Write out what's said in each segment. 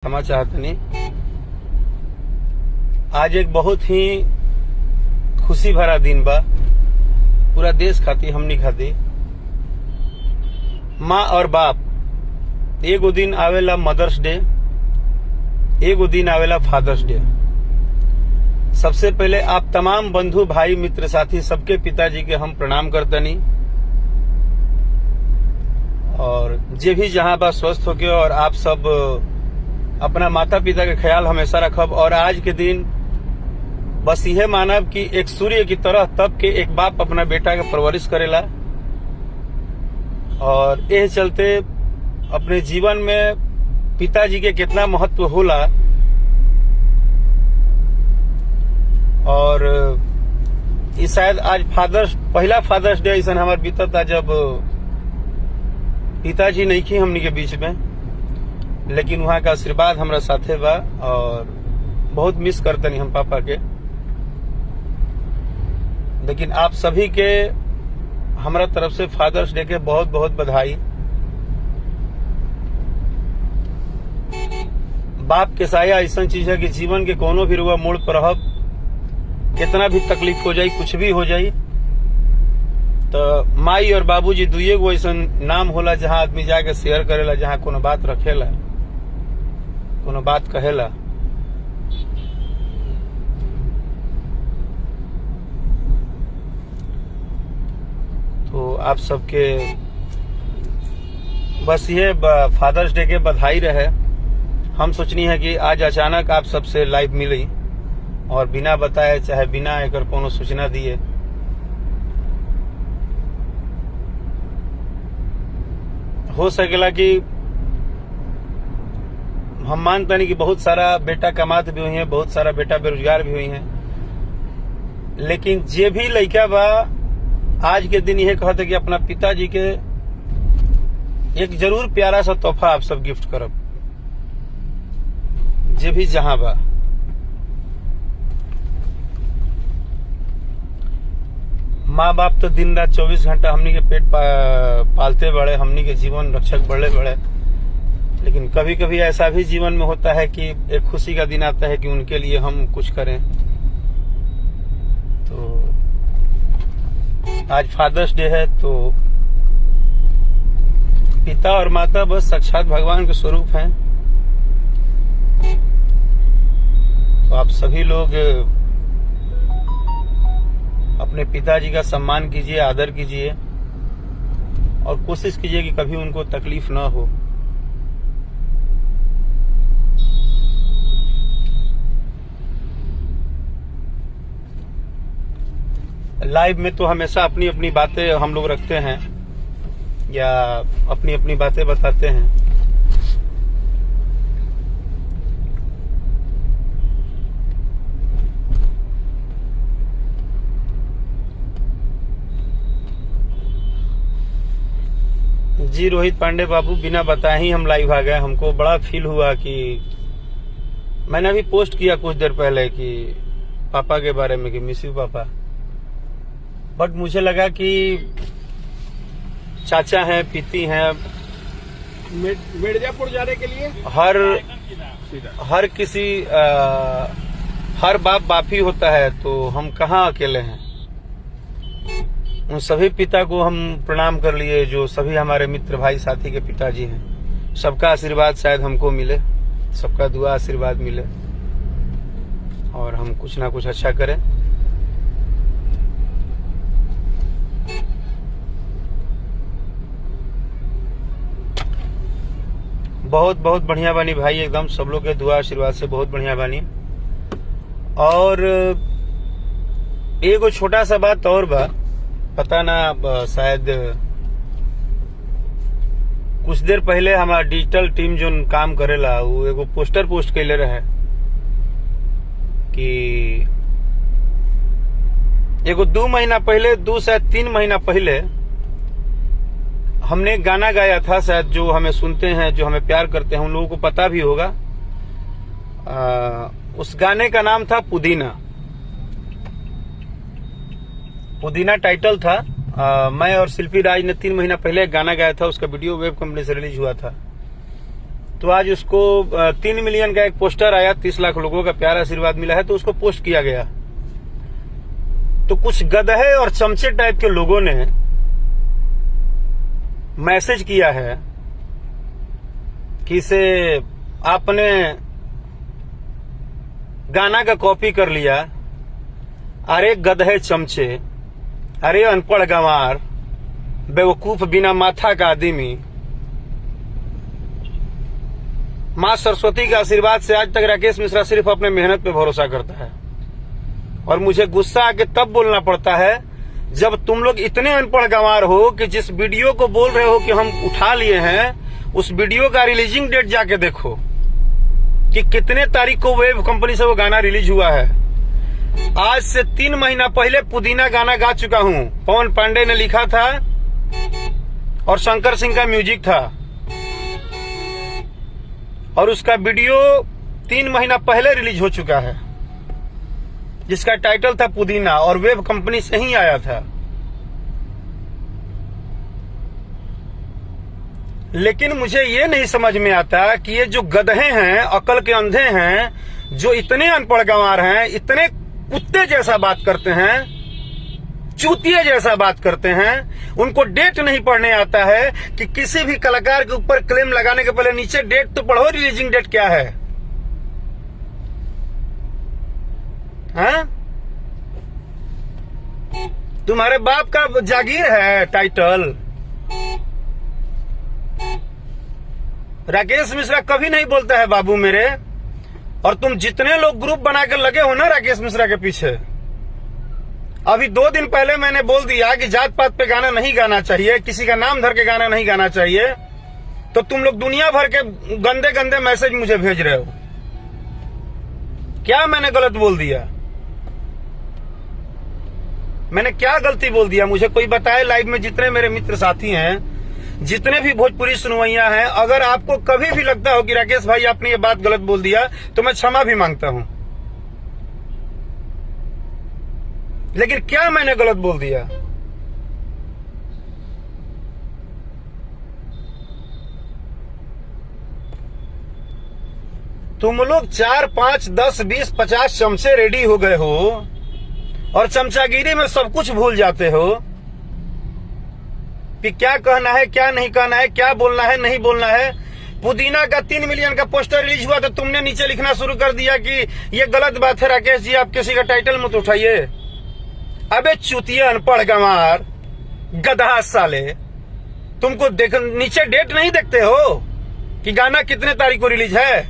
क्षमा चाहतनी। आज एक बहुत ही खुशी भरा दिन बा, पूरा देश खाती, हमनी खाती। माँ और बाप, एगो दिन आवेला मदर्स डे, एगो दिन आवेला फादर्स डे। सबसे पहले आप तमाम बंधु भाई मित्र साथी सबके पिताजी के हम प्रणाम करतनी, और जे भी जहां बा स्वस्थ होके, और आप सब अपना माता पिता के ख्याल हमेशा रखब। और आज के दिन बस यह मानब कि एक सूर्य की तरह तब के एक बाप अपना बेटा के परवरिश करेला, और यह चलते अपने जीवन में पिताजी के कितना महत्व होला। और ये शायद आज पहला फादर्स डे ऐसा हमारे बीतता जब पिताजी नहीं थी हमनी के बीच में, लेकिन वहां का आशीर्वाद हमरा साथे बा, और बहुत मिस करतनी हम पापा के। लेकिन आप सभी के हमरा तरफ से फादर्स डे के बहुत बहुत बधाई। बाप के साया ऐसा चीज है कि जीवन के कोनो भी रुआ मोड़ पर रहब, कितना भी तकलीफ हो जाई, कुछ भी हो जाई, तो माई और बाबूजी दुए गो ऐसा नाम होला जहां आदमी जाके शेयर करेला, जहां कोनो बात रखेला, कोनो बात कहेला। तो आप सबके बस ये फादर्स डे के बधाई रहे। हम सोचनी है कि आज अचानक आप सबसे लाइव मिली, और बिना बताए चाहे बिना एकर कोनो सूचना दिए हो सकेला कि हम मानते नहीं कि बहुत सारा बेटा कमात भी हुई है, बहुत सारा बेटा बेरोजगार भी हुई है, लेकिन जे भी लड़का बा आज के दिन यह कहते कि अपना पिताजी के एक जरूर प्यारा सा तोहफा आप सब गिफ्ट करब, जे भी जहां बा। माँ बाप तो दिन रात 24 घंटा हमनी के पेट पालते बड़े, हमनी के जीवन रक्षक बड़े बड़े, लेकिन कभी कभी ऐसा भी जीवन में होता है कि एक खुशी का दिन आता है कि उनके लिए हम कुछ करें। तो आज फादर्स डे है, तो पिता और माता बस साक्षात भगवान के स्वरूप हैं। तो आप सभी लोग अपने पिताजी का सम्मान कीजिए, आदर कीजिए, और कोशिश कीजिए कि कभी उनको तकलीफ ना हो। लाइव में तो हमेशा अपनी अपनी बातें हम लोग रखते हैं, या अपनी अपनी बातें बताते हैं। जी रोहित पांडे बाबू, बिना बताए ही हम लाइव आ गए। हमको बड़ा फील हुआ कि मैंने अभी पोस्ट किया कुछ देर पहले कि पापा के बारे में कि मिस यू पापा, बट मुझे लगा कि चाचा हैं, पीती हैं, मिर्जापुर जाने के लिए हर किसी हर बाप ही होता है, तो हम कहाँ अकेले हैं। उन सभी पिता को हम प्रणाम कर लिए जो सभी हमारे मित्र भाई साथी के पिताजी हैं। सबका आशीर्वाद शायद हमको मिले, सबका दुआ आशीर्वाद मिले, और हम कुछ ना कुछ अच्छा करें। बहुत बहुत बढ़िया बानी भाई, एकदम सब लोग के दुआ आशीर्वाद से बहुत बढ़िया बानी। और एगो छोटा सा बात और बा, पता ना शायद कुछ देर पहले हमारा डिजिटल टीम जो काम करेला वो एगो पोस्टर पोस्ट कैले रहे कि एगो 2 महीना पहले, 2 शायद 3 महीना पहले हमने एक गाना गाया था, शायद जो हमें सुनते हैं, जो हमें प्यार करते हैं, उन लोगों को पता भी होगा। उस गाने का नाम था पुदीना। पुदीना टाइटल था। मैं और शिल्पी राज ने 3 महीना पहले एक गाना गाया था, उसका वीडियो वेब कंपनी से रिलीज हुआ था। तो आज उसको 3 मिलियन का एक पोस्टर आया, 30 लाख लोगों का प्यार आशीर्वाद मिला है, तो उसको पोस्ट किया गया। तो कुछ गधे और चमचे टाइप के लोगों ने मैसेज किया है कि इसे आपने गाना का कॉपी कर लिया। अरे गधे चमचे, अरे अनपढ़ गंवार, बेवकूफ बिना माथा का आदमी, मां सरस्वती के आशीर्वाद से आज तक राकेश मिश्रा सिर्फ अपने मेहनत पे भरोसा करता है। और मुझे गुस्सा आके तब बोलना पड़ता है जब तुम लोग इतने अनपढ़ गंवार हो कि जिस वीडियो को बोल रहे हो कि हम उठा लिए हैं, उस वीडियो का रिलीजिंग डेट जाके देखो कि कितने तारीख को वेब कंपनी से वो गाना रिलीज हुआ है। आज से 3 महीना पहले पुदीना गाना गा चुका हूं। पवन पांडे ने लिखा था और शंकर सिंह का म्यूजिक था, और उसका वीडियो 3 महीना पहले रिलीज हो चुका है, जिसका टाइटल था पुदीना, और वेब कंपनी से ही आया था। लेकिन मुझे ये नहीं समझ में आता कि ये जो गधे हैं, अकल के अंधे हैं, जो इतने अनपढ़ गंवार हैं, इतने कुत्ते जैसा बात करते हैं, चूतिए जैसा बात करते हैं, उनको डेट नहीं पढ़ने आता है कि किसी भी कलाकार के ऊपर क्लेम लगाने के पहले नीचे डेट तो पढ़ो, रिलीजिंग डेट क्या है। हाँ? तुम्हारे बाप का जागीर है टाइटल। राकेश मिश्रा कभी नहीं बोलता है बाबू मेरे। और तुम जितने लोग ग्रुप बना के लगे हो ना राकेश मिश्रा के पीछे, अभी 2 दिन पहले मैंने बोल दिया कि जात पात पे गाना नहीं गाना चाहिए, किसी का नाम धर के गाना नहीं गाना चाहिए, तो तुम लोग दुनिया भर के गंदे गंदे मैसेज मुझे भेज रहे हो। क्या मैंने गलत बोल दिया? मैंने क्या गलती बोल दिया? मुझे कोई बताए। लाइव में जितने मेरे मित्र साथी हैं, जितने भी भोजपुरी सुनवैया हैं, अगर आपको कभी भी लगता हो कि राकेश भाई आपने ये बात गलत बोल दिया, तो मैं क्षमा भी मांगता हूं। लेकिन क्या मैंने गलत बोल दिया? तुम लोग 4, 5, 10, 20, 50 चमचे रेडी हो गए हो और चमचागिरी में सब कुछ भूल जाते हो कि क्या कहना है, क्या नहीं कहना है, क्या बोलना है, नहीं बोलना है। पुदीना का 3 मिलियन का पोस्टर रिलीज हुआ तो तुमने नीचे लिखना शुरू कर दिया कि ये गलत बात है राकेश जी, आप किसी का टाइटल मत उठाइए। अबे चूतिया, अनपढ़ गंवार, गधा साले, तुमको देख नीचे डेट नहीं देखते हो कि गाना कितने तारीख को रिलीज है?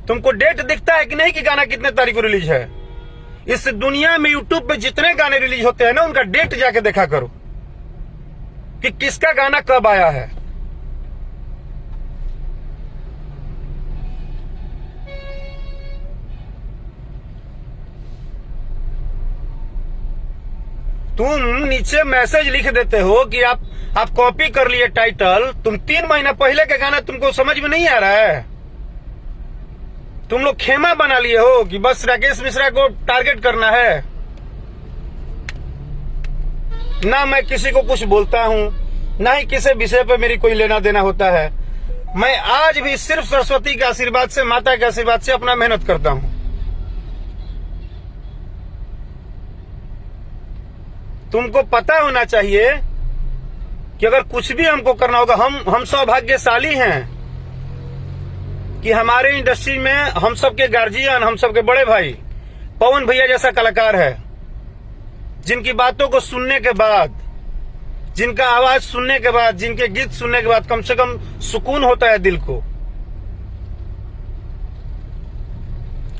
तुमको डेट दिखता है कि नहीं कि गाना कितने तारीख को रिलीज है? इस दुनिया में यूट्यूब पे जितने गाने रिलीज होते हैं ना, उनका डेट जाके देखा करो कि किसका गाना कब आया है। तुम नीचे मैसेज लिख देते हो कि आप कॉपी कर लिए टाइटल। तुम 3 महीना पहले का गाना तुमको समझ में नहीं आ रहा है। तुम लोग खेमा बना लिए हो कि बस राकेश मिश्रा को टारगेट करना है। ना मैं किसी को कुछ बोलता हूं, ना ही किसी विषय पर मेरी कोई लेना देना होता है। मैं आज भी सिर्फ सरस्वती के आशीर्वाद से, माता के आशीर्वाद से अपना मेहनत करता हूं। तुमको पता होना चाहिए कि अगर कुछ भी हमको करना होगा, हम सौभाग्यशाली हैं कि हमारे इंडस्ट्री में हम सबके गार्जियन, हम सबके बड़े भाई पवन भैया जैसा कलाकार है, जिनकी बातों को सुनने के बाद, जिनका आवाज सुनने के बाद, जिनके गीत सुनने के बाद कम से कम सुकून होता है दिल को।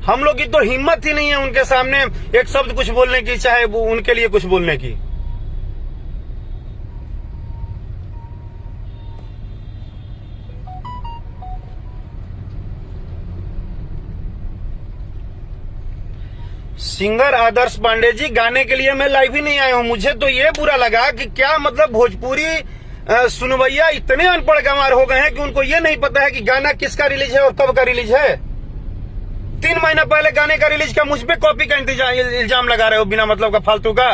हम लोग की तो हिम्मत ही नहीं है उनके सामने एक शब्द कुछ बोलने की, चाहे वो उनके लिए कुछ बोलने की। सिंगर आदर्श पांडे जी, गाने के लिए मैं लाइव ही नहीं आया हूं। मुझे तो ये बुरा लगा कि क्या मतलब भोजपुरी सुनवैया इतने अनपढ़ गंवार हो गए हैं कि उनको ये नहीं पता है कि गाना किसका रिलीज है और कब का रिलीज है। 3 महीना पहले गाने का रिलीज का मुझ पे कॉपी का इल्जाम लगा रहे हो बिना मतलब का, फालतू का।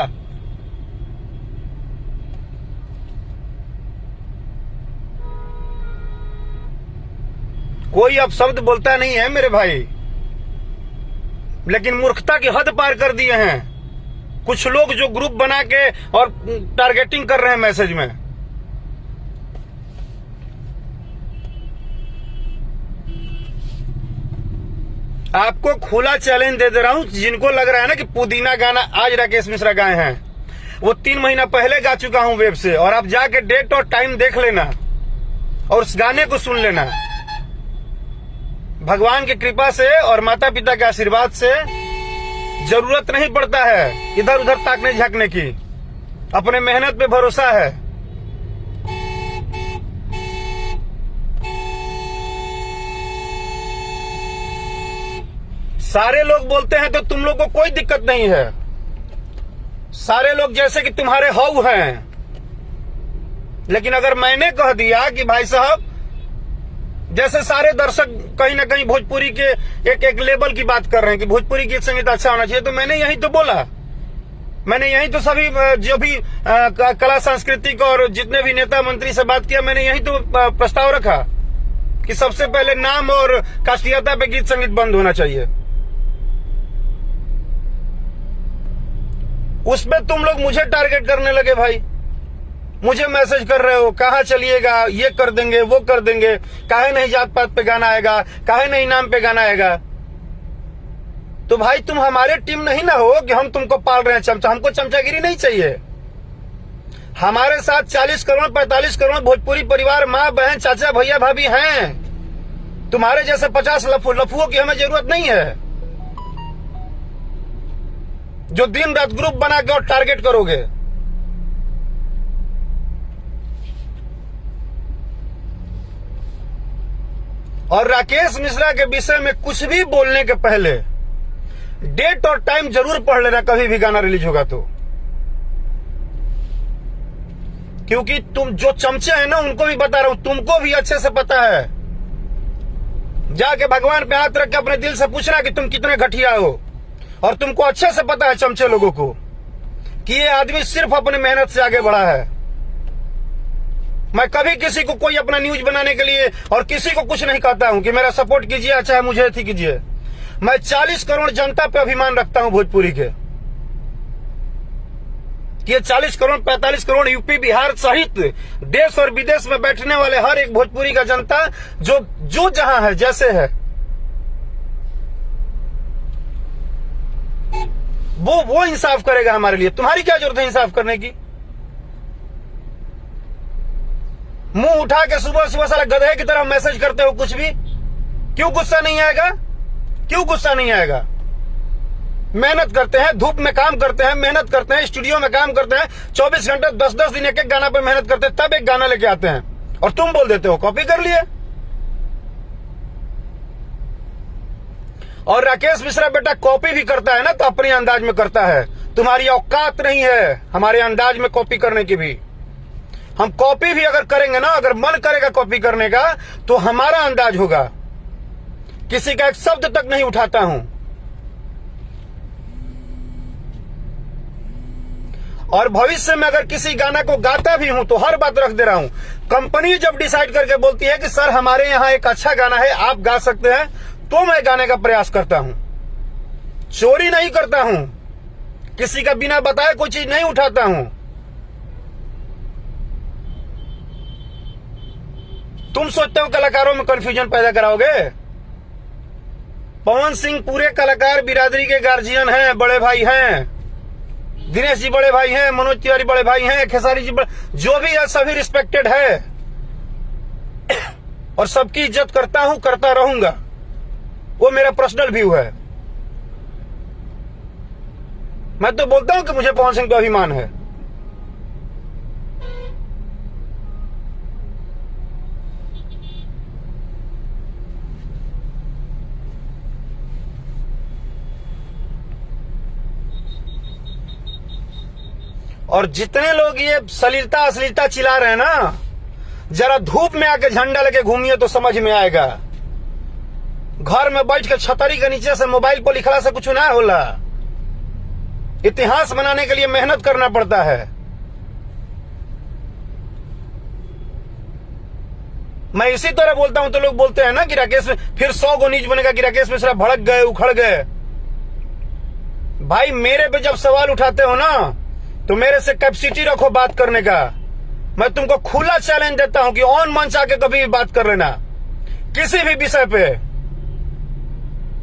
कोई अपशब्द बोलता नहीं है मेरे भाई, लेकिन मूर्खता की हद पार कर दिए हैं कुछ लोग जो ग्रुप बना के और टारगेटिंग कर रहे हैं मैसेज में। आपको खुला चैलेंज दे दे रहा हूं, जिनको लग रहा है ना कि पुदीना गाना आज राकेश मिश्रा गाए हैं, वो 3 महीना पहले गा चुका हूं वेब से, और आप जाके डेट और टाइम देख लेना और उस गाने को सुन लेना। भगवान की कृपा से और माता पिता के आशीर्वाद से जरूरत नहीं पड़ता है इधर उधर ताकने झांकने की, अपने मेहनत पे भरोसा है। सारे लोग बोलते हैं तो तुम लोग को कोई दिक्कत नहीं है, सारे लोग जैसे कि तुम्हारे हौ हैं। लेकिन अगर मैंने कह दिया कि भाई साहब, जैसे सारे दर्शक कहीं ना कहीं भोजपुरी के एक लेवल की बात कर रहे हैं कि भोजपुरी गीत संगीत अच्छा होना चाहिए, तो मैंने यही तो बोला, मैंने यही तो सभी जो भी कला सांस्कृतिक और जितने भी नेता मंत्री से बात किया, मैंने यही तो प्रस्ताव रखा कि सबसे पहले नाम और कास्टियता पे गीत संगीत बंद होना चाहिए। उसमें तुम लोग मुझे टारगेट करने लगे भाई, मुझे मैसेज कर रहे हो कहां चलिएगा, ये कर देंगे वो कर देंगे, काहे नहीं जात पात पे गाना आएगा, काहे नहीं नाम पे गाना आएगा। तो भाई तुम हमारे टीम नहीं ना हो कि हम तुमको पाल रहे हैं चमचा, हमको चमचागिरी नहीं चाहिए। हमारे साथ 40 करोड़ 45 करोड़ भोजपुरी परिवार, माँ बहन चाचा भैया भाभी हैं। तुम्हारे जैसे 50 लफुओं की हमें जरूरत नहीं है जो दिन रात ग्रुप बना के और टारगेट करोगे। और राकेश मिश्रा के विषय में कुछ भी बोलने के पहले डेट और टाइम जरूर पढ़ लेना, कभी भी गाना रिलीज होगा तो, क्योंकि तुम जो चमचे हैं ना उनको भी बता रहा हूं, तुमको भी अच्छे से पता है। जाके भगवान पे हाथ रख के अपने दिल से पूछना कि तुम कितने घटिया हो, और तुमको अच्छे से पता है चमचे लोगों को कि ये आदमी सिर्फ अपनी मेहनत से आगे बढ़ा है। मैं कभी किसी को कोई अपना न्यूज बनाने के लिए और किसी को कुछ नहीं कहता हूं कि मेरा सपोर्ट कीजिए, चाहे मुझे अथी कीजिए। मैं 40 करोड़ जनता पे अभिमान रखता हूं भोजपुरी के, कि ये 40 करोड़ 45 करोड़ यूपी बिहार सहित देश और विदेश में बैठने वाले हर एक भोजपुरी का जनता जो जहां है जैसे है, वो इंसाफ करेगा हमारे लिए। तुम्हारी क्या जरूरत है इंसाफ करने की? मुंह उठा के सुबह सुबह साला गधे की तरह मैसेज करते हो कुछ भी। क्यों गुस्सा नहीं आएगा? क्यों गुस्सा नहीं आएगा? मेहनत करते हैं, धूप में काम करते हैं, मेहनत करते हैं, स्टूडियो में काम करते हैं, 24 घंटे 10-10 दिन एक गाना पे मेहनत करते हैं, तब एक गाना लेके आते हैं, और तुम बोल देते हो कॉपी कर लिए। और राकेश मिश्रा बेटा कॉपी भी करता है ना तो अपने अंदाज में करता है, तुम्हारी औकात नहीं है हमारे अंदाज में कॉपी करने की भी। हम कॉपी भी अगर करेंगे ना, अगर मन करेगा कॉपी करने का, तो हमारा अंदाज होगा, किसी का एक शब्द तक नहीं उठाता हूं। और भविष्य में अगर किसी गाना को गाता भी हूं तो हर बात रख दे रहा हूं, कंपनी जब डिसाइड करके बोलती है कि सर हमारे यहां एक अच्छा गाना है, आप गा सकते हैं, तो मैं गाने का प्रयास करता हूं। चोरी नहीं करता हूं, किसी का बिना बताए कोई चीज नहीं उठाता हूं। तुम सोचते हो कलाकारों में कंफ्यूजन पैदा कराओगे? पवन सिंह पूरे कलाकार बिरादरी के गार्जियन हैं, बड़े भाई हैं, दिनेश जी बड़े भाई हैं, मनोज तिवारी बड़े भाई हैं, खेसारी जी जो भी है सभी रिस्पेक्टेड है, और सबकी इज्जत करता हूं, करता रहूंगा। वो मेरा पर्सनल व्यू है। मैं तो बोलता हूं कि मुझे पवन सिंह पे अभिमान है। और जितने लोग ये सलीलता अश्लीलता चिल्ला रहे हैं ना, जरा धूप में आके झंडा लेके घूमिए तो समझ में आएगा। घर में बैठ के छतरी के नीचे से मोबाइल पर लिखला से कुछ ना होला। इतिहास बनाने के लिए मेहनत करना पड़ता है। मैं इसी तरह बोलता हूं तो लोग बोलते हैं ना कि राकेश फिर 100 गो नीच बनेगा कि राकेश मिश्रा भड़क गए, उखड़ गए। भाई मेरे पे जब सवाल उठाते हो ना तो मेरे से कैपेसिटी रखो बात करने का। मैं तुमको खुला चैलेंज देता हूं कि ऑन मंच आके कभी भी बात कर लेना किसी भी विषय पे।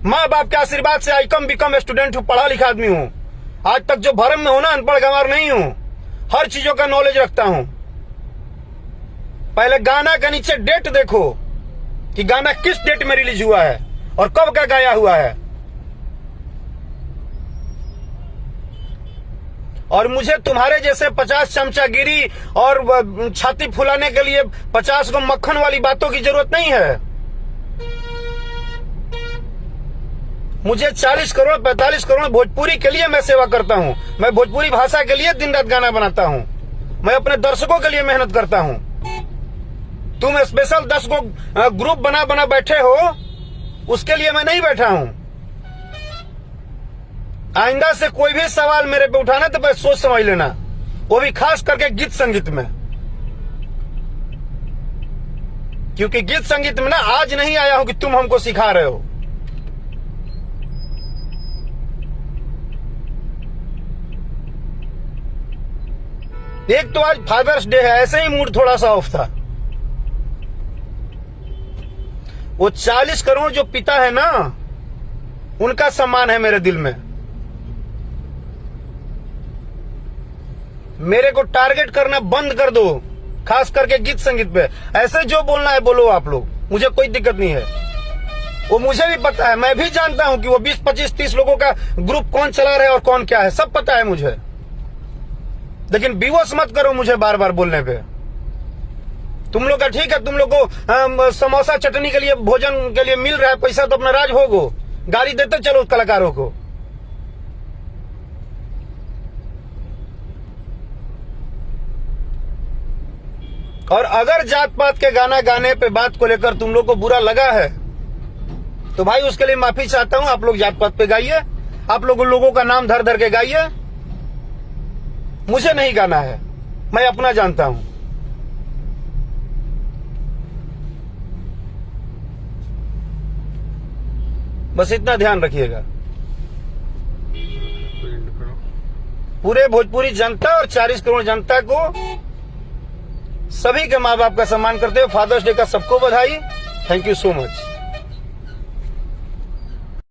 माँ बाप के आशीर्वाद से आई कम बिकम स्टूडेंट हूं, पढ़ा लिखा आदमी हूं। आज तक जो भरम में हूं ना, अनपढ़ गंवार नहीं हूं, हर चीजों का नॉलेज रखता हूं। पहले गाना का नीचे डेट देखो कि गाना किस डेट में रिलीज हुआ है और कब का गाया हुआ है। और मुझे तुम्हारे जैसे 50 चमचागिरी और छाती फुलाने के लिए 50 गो मक्खन वाली बातों की जरूरत नहीं है। मुझे 40 करोड़ 45 करोड़ भोजपुरी के लिए मैं सेवा करता हूं। मैं भोजपुरी भाषा के लिए दिन रात गाना बनाता हूं। मैं अपने दर्शकों के लिए मेहनत करता हूं। तुम स्पेशल 10 गो ग्रुप बना बना बैठे हो, उसके लिए मैं नहीं बैठा हूं। आइंदा से कोई भी सवाल मेरे पे उठाना तो बस सोच समझ लेना, वो भी खास करके गीत संगीत में। क्योंकि गीत संगीत में ना आज नहीं आया हूं कि तुम हमको सिखा रहे हो। एक तो आज फादर्स डे है, ऐसे ही मूड थोड़ा सा ऑफ था। वो 40 करोड़ जो पिता है ना, उनका सम्मान है मेरे दिल में। मेरे को टारगेट करना बंद कर दो, खास करके गीत संगीत पे। ऐसे जो बोलना है बोलो आप लोग, मुझे कोई दिक्कत नहीं है। वो मुझे भी पता है, मैं भी जानता हूं कि वो 20 25 30 लोगों का ग्रुप कौन चला रहा है और कौन क्या है, सब पता है मुझे। लेकिन बेवश मत करो मुझे बार बार बोलने पे। तुम लोग का ठीक है, तुम लोग को समोसा चटनी के लिए भोजन के लिए मिल रहा है पैसा, तो अपना राज भोगो, गाली देते चलो कलाकारों को। और अगर जात पात के गाना गाने पे बात को लेकर तुम लोग को बुरा लगा है तो भाई उसके लिए माफी चाहता हूं। आप लोग जात पात पे गाइए, आप लोगों का नाम धर धर के गाइए, मुझे नहीं गाना है, मैं अपना जानता हूं। बस इतना ध्यान रखिएगा। पूरे भोजपुरी जनता और 40 करोड़ जनता को, सभी के माँ बाप का सम्मान करते हुए फादर्स डे का सबको बधाई। Thank you so much.